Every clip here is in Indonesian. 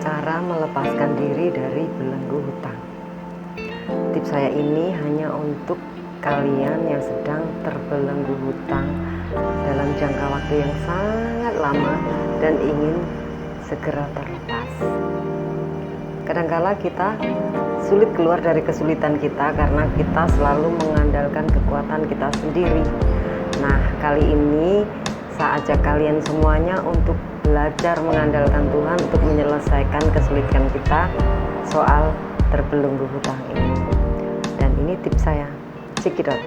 Cara melepaskan diri dari belenggu hutang. Tips saya ini hanya untuk kalian yang sedang terbelenggu hutang dalam jangka waktu yang sangat lama dan ingin segera terlepas. Kadangkala kita sulit keluar dari kesulitan kita karena kita selalu mengandalkan kekuatan kita sendiri. Nah, kali ini saya ajak kalian semuanya untuk belajar mengandalkan Tuhan untuk menyelesaikan kesulitan kita soal terbelenggu hutang ini. Dan ini tips saya. Check it out.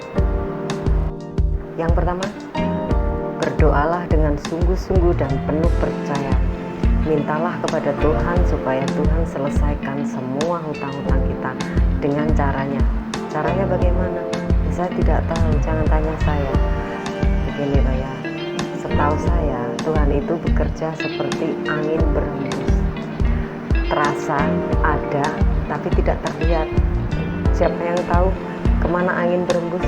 Yang pertama, berdoalah dengan sungguh-sungguh dan penuh percaya. Mintalah kepada Tuhan supaya Tuhan selesaikan semua hutang-hutang kita dengan caranya. Caranya bagaimana? Saya tidak tahu, jangan tanya saya. Begini Pak ya, setahu saya Tuhan itu bekerja seperti angin berhembus. Terasa ada, tapi tidak terlihat. Siapa yang tahu kemana angin berhembus?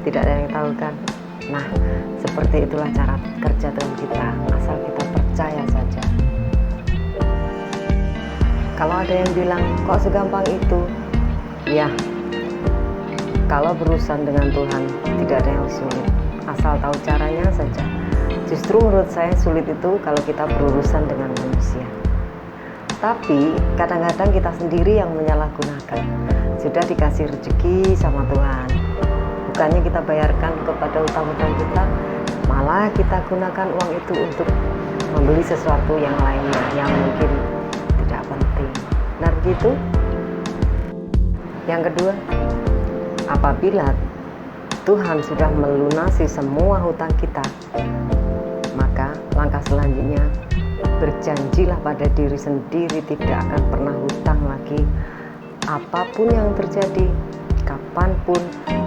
Tidak ada yang tahu kan? Nah, seperti itulah cara kerja Tuhan kita, asal kita percaya saja. Kalau ada yang bilang, kok segampang itu? Ya, kalau berurusan dengan Tuhan, tidak ada yang sulit, asal tahu caranya saja. Justru menurut saya sulit itu kalau kita berurusan dengan manusia. Tapi kadang-kadang kita sendiri yang menyalahgunakan. Sudah dikasih rezeki sama Tuhan, bukannya kita bayarkan kepada utang-utang kita, malah kita gunakan uang itu untuk membeli sesuatu yang lainnya yang mungkin tidak penting. Nah begitu. Yang kedua, apabila Tuhan sudah melunasi semua hutang kita, maka langkah selanjutnya berjanjilah pada diri sendiri tidak akan pernah hutang lagi, apapun yang terjadi, kapanpun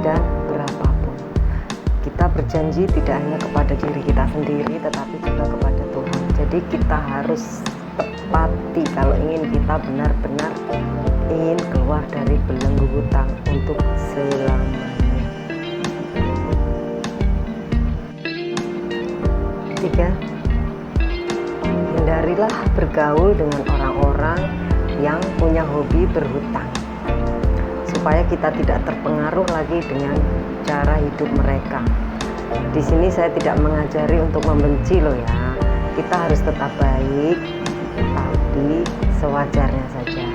dan berapapun. Kita berjanji tidak hanya kepada diri kita sendiri tetapi juga kepada Tuhan. Jadi kita harus tepati kalau ingin kita benar-benar ingin keluar dari belenggu hutang untuk selamanya. Tiga, hindarilah bergaul dengan orang-orang yang punya hobi berhutang, supaya kita tidak terpengaruh lagi dengan cara hidup mereka. Di sini saya tidak mengajari untuk membenci loh ya. Kita harus tetap baik, tapi sewajarnya saja.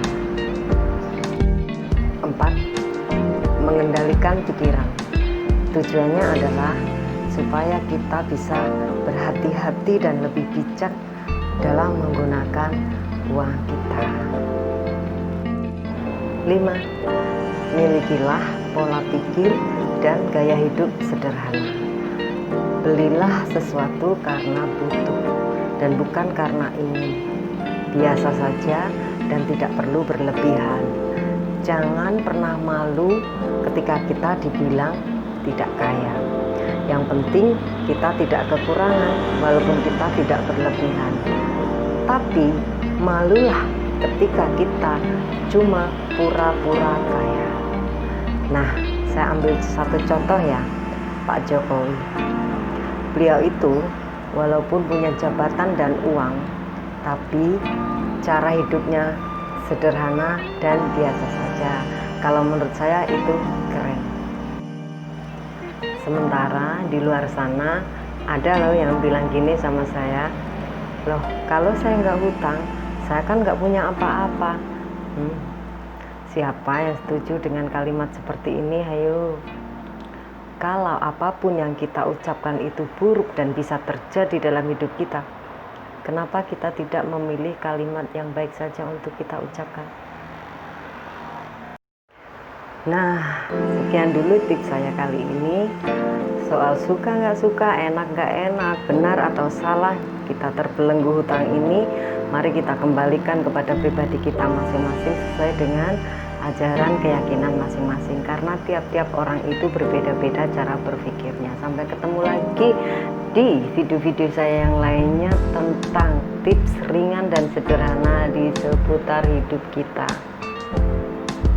4. Mengendalikan pikiran. Tujuannya adalah supaya kita bisa berhati-hati dan lebih bijak dalam menggunakan uang kita. 5. Milikilah pola pikir dan gaya hidup sederhana. Belilah sesuatu karena butuh dan bukan karena ingin. Biasa saja dan tidak perlu berlebihan. Jangan pernah malu ketika kita dibilang tidak kaya. Yang penting kita tidak kekurangan walaupun kita tidak berlebihan. Tapi malulah ketika kita cuma pura-pura kaya. Nah, saya ambil satu contoh ya, Pak Jokowi. Beliau itu walaupun punya jabatan dan uang, tapi cara hidupnya sederhana dan biasa saja. Kalau menurut saya itu keren. Sementara di luar sana ada loh yang bilang gini sama saya, loh kalau saya nggak hutang, saya kan nggak punya apa-apa. Siapa yang setuju dengan kalimat seperti ini? Hayo. Kalau apapun yang kita ucapkan itu buruk dan bisa terjadi dalam hidup kita, kenapa kita tidak memilih kalimat yang baik saja untuk kita ucapkan? Nah, sekian dulu tips saya kali ini. Soal suka nggak suka, enak nggak enak, benar atau salah kita terbelenggu hutang ini, mari kita kembalikan kepada pribadi kita masing-masing sesuai dengan ajaran keyakinan masing-masing, karena tiap-tiap orang itu berbeda-beda cara berpikirnya. Sampai ketemu lagi di video-video saya yang lainnya tentang tips ringan dan sederhana di seputar hidup kita.